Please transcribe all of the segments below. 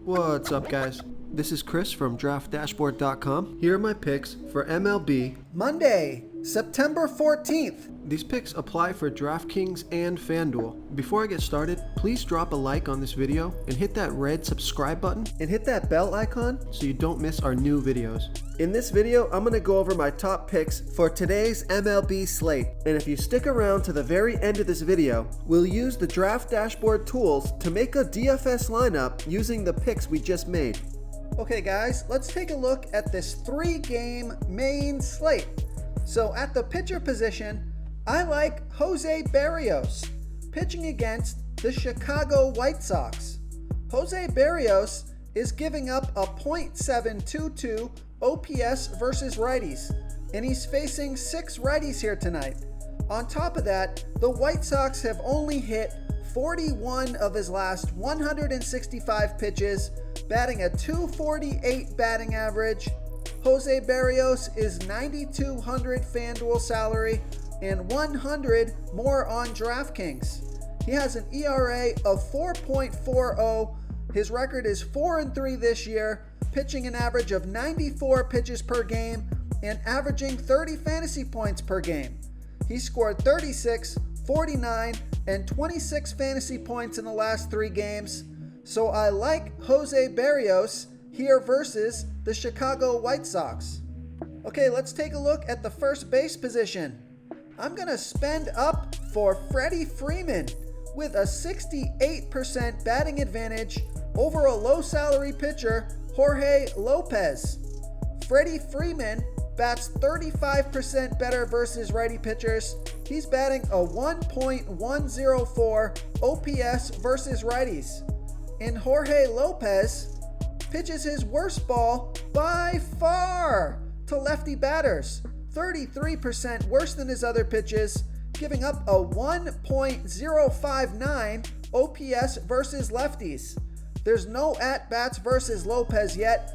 What's up, guys? This is Chris from DraftDashboard.com. Here are my picks for MLB Monday, September 14th. These picks apply for DraftKings and FanDuel. Before I get started, please drop a like on this video and hit that red subscribe button and hit that bell icon so you don't miss our new videos. In this video, I'm going to go over my top picks for today's MLB slate. And if you stick around to the very end of this video, we'll use the Draft Dashboard tools to make a DFS lineup using the picks we just made. Okay guys, let's take a look at this 3-game main slate. So at the pitcher position, I like Jose Berrios pitching against the Chicago White Sox. Jose Berrios is giving up a .722 OPS versus righties, and he's facing 6 righties here tonight. On top of that, the White Sox have only hit 41 of his last 165 pitches, batting a .248 batting average. Jose Berrios is $9,200 FanDuel salary and $100 more on DraftKings. He has an ERA of 4.40. His record is 4-3 this year, pitching an average of 94 pitches per game and averaging 30 fantasy points per game. He scored 36, 49, and 26 fantasy points in the last 3 games. So I like Jose Berrios here versus the Chicago White Sox. Okay, let's take a look at the first base position. I'm going to spend up for Freddie Freeman with a 68% batting advantage over a low salary pitcher, Jorge Lopez. Freddie Freeman bats 35% better versus righty pitchers. He's batting a 1.104 OPS versus righties. And Jorge Lopez pitches his worst ball by far to lefty batters, 33% worse than his other pitches, giving up a 1.059 OPS versus lefties. There's no at-bats versus Lopez yet,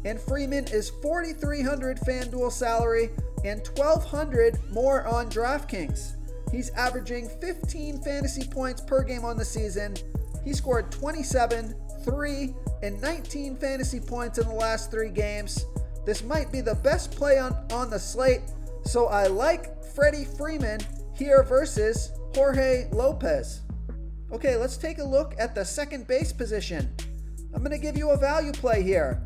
and Freeman is $4,300 FanDuel salary and $1,200 more on DraftKings. He's averaging 15 fantasy points per game on the season. He scored 27, 3, and 19 fantasy points in the last 3 games. This might be the best play on the slate, so I like Freddie Freeman here versus Jorge Lopez. Okay, let's take a look at the second base position. I'm going to give you a value play here.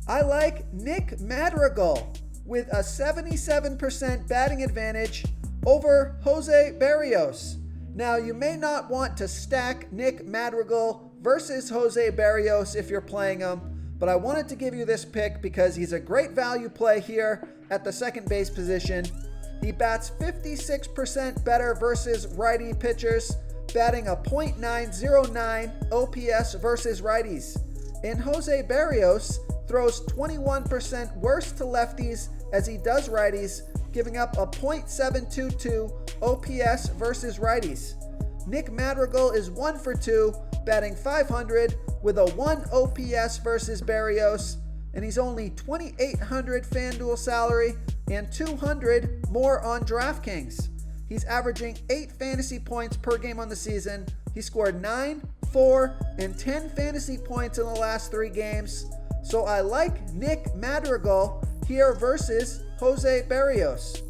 I like Nick Madrigal with a 77% batting advantage over Jose Berrios. Now, you may not want to stack Nick Madrigal versus Jose Berrios if you're playing him, but I wanted to give you this pick because he's a great value play here at the second base position. He bats 56% better versus righty pitchers, batting a .909 OPS versus righties. And Jose Berrios throws 21% worse to lefties as he does righties, giving up a .722 OPS versus righties. Nick Madrigal is 1 for 2, batting .500 with a 1 OPS versus Berrios, and he's only $2,800 FanDuel salary and $200 more on DraftKings. He's averaging 8 fantasy points per game on the season. He scored 9, 4, and 10 fantasy points in the last 3 games. So I like Nick Madrigal here versus Jose Berrios.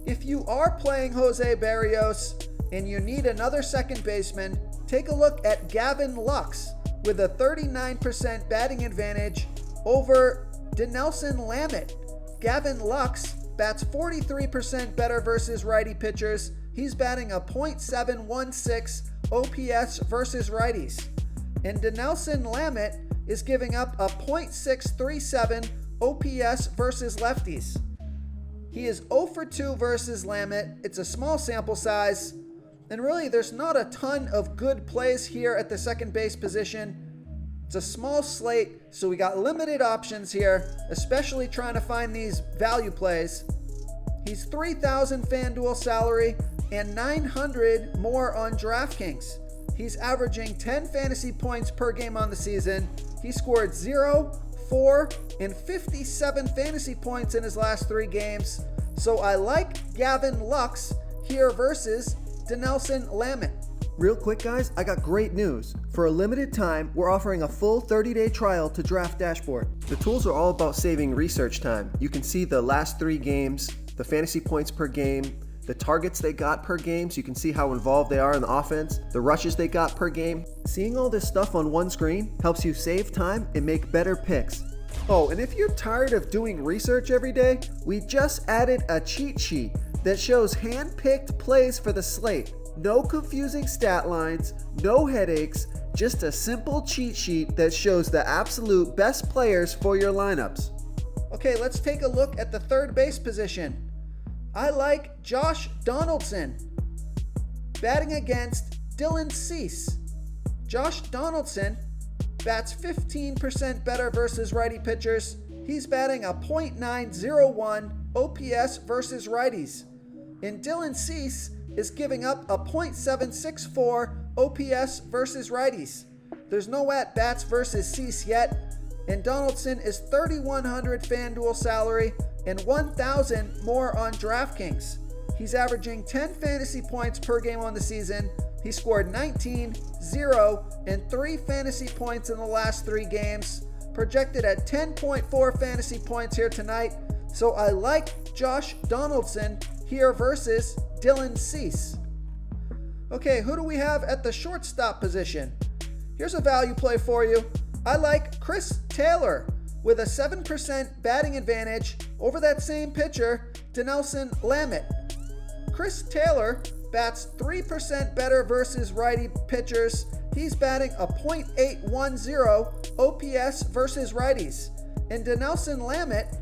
If you are playing Jose Berrios and you need another second baseman, take a look at Gavin Lux with a 39% batting advantage over Dinelson Lamet. Gavin Lux bats 43% better versus righty pitchers. He's batting a .716 OPS versus righties. And Dinelson Lamet is giving up a .637 OPS versus lefties. He is 0 for 2 versus Lamet. It's a small sample size, and really there's not a ton of good plays here at the second base position. It's a small slate, so we got limited options here, especially trying to find these value plays. He's $3,000 FanDuel salary and $900 more on DraftKings. He's averaging 10 fantasy points per game on the season. He scored 0, 4, and 57 fantasy points in his last 3 games. So I like Gavin Lux here versus Dinelson Lamet. Real quick guys, I got great news. For a limited time, we're offering a full 30-day trial to Draft Dashboard. The tools are all about saving research time. You can see the last 3 games, the fantasy points per game, the targets they got per game, so you can see how involved they are in the offense, the rushes they got per game. Seeing all this stuff on one screen helps you save time and make better picks. Oh, and if you're tired of doing research every day, we just added a cheat sheet that shows hand-picked plays for the slate. No confusing stat lines, no headaches, just a simple cheat sheet that shows the absolute best players for your lineups. Okay, let's take a look at the third base position. I like Josh Donaldson batting against Dylan Cease. Josh Donaldson bats 15% better versus righty pitchers. He's batting a .901 OPS versus righties. And Dylan Cease is giving up a .764 OPS versus righties. There's no at-bats versus Cease yet, and Donaldson is $3,100 FanDuel salary and $1,000 more on DraftKings. He's averaging 10 fantasy points per game on the season. He scored 19, 0, and 3 fantasy points in the last 3 games, projected at 10.4 fantasy points here tonight. So I like Josh Donaldson here versus Dylan Cease. Okay, who do we have at the shortstop position? Here's a value play for you. I like Chris Taylor with a 7% batting advantage over that same pitcher, Dinelson Lamet. Chris Taylor bats 3% better versus righty pitchers. He's batting a .810 OPS versus righties. And Dinelson Lamet,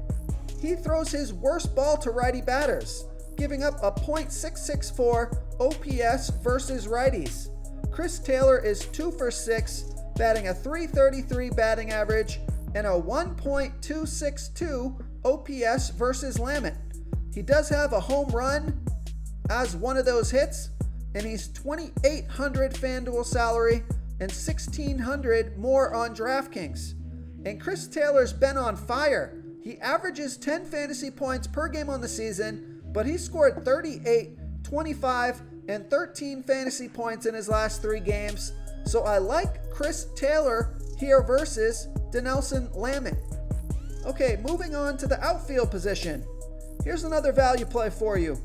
he throws his worst ball to righty batters, giving up a .664 OPS versus righties. Chris Taylor is 2 for 6, batting a .333 batting average and a 1.262 OPS versus Lamet. He does have a home run as one of those hits, and he's $2,800 FanDuel salary and $1,600 more on DraftKings. And Chris Taylor's been on fire. He averages 10 fantasy points per game on the season, but he scored 38, 25, and 13 fantasy points in his last 3 games. So I like Chris Taylor here versus Dinelson Lamet. Okay, moving on to the outfield position. Here's another value play for you.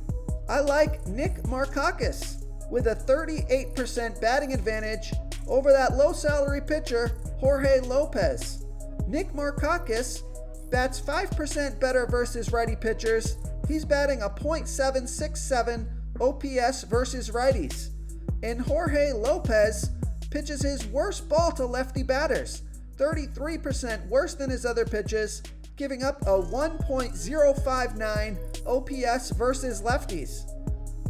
I like Nick Markakis with a 38% batting advantage over that low salary pitcher, Jorge Lopez. Nick Markakis bats 5% better versus righty pitchers. He's batting a .767 OPS versus righties. And Jorge Lopez pitches his worst ball to lefty batters, 33% worse than his other pitches, giving up a 1.059 OPS versus lefties.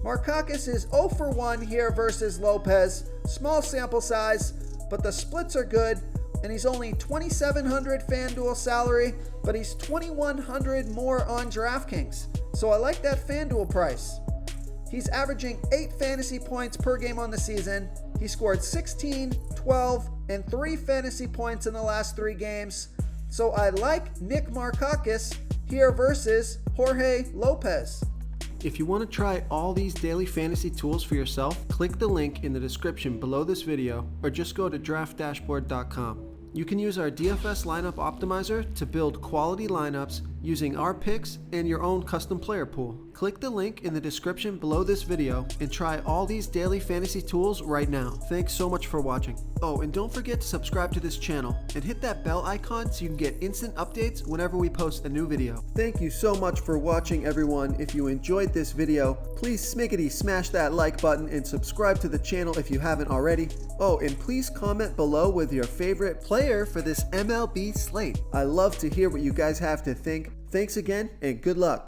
Markakis is 0 for 1 here versus Lopez. Small sample size, but the splits are good, and he's only $2,700 FanDuel salary, but he's $2,100 more on DraftKings. So I like that FanDuel price. He's averaging 8 fantasy points per game on the season. He scored 16, 12, and 3 fantasy points in the last 3 games. So I like Nick Markakis here versus Jorge Lopez. If you want to try all these daily fantasy tools for yourself, click the link in the description below this video or just go to draftdashboard.com. You can use our DFS lineup optimizer to build quality lineups using our picks and your own custom player pool. Click the link in the description below this video and try all these daily fantasy tools right now. Thanks so much for watching. Oh, and don't forget to subscribe to this channel and hit that bell icon so you can get instant updates whenever we post a new video. Thank you so much for watching, everyone. If you enjoyed this video, please smiggity smash that like button and subscribe to the channel if you haven't already. Oh, and please comment below with your favorite player for this MLB slate. I love to hear what you guys have to think. Thanks again, and good luck.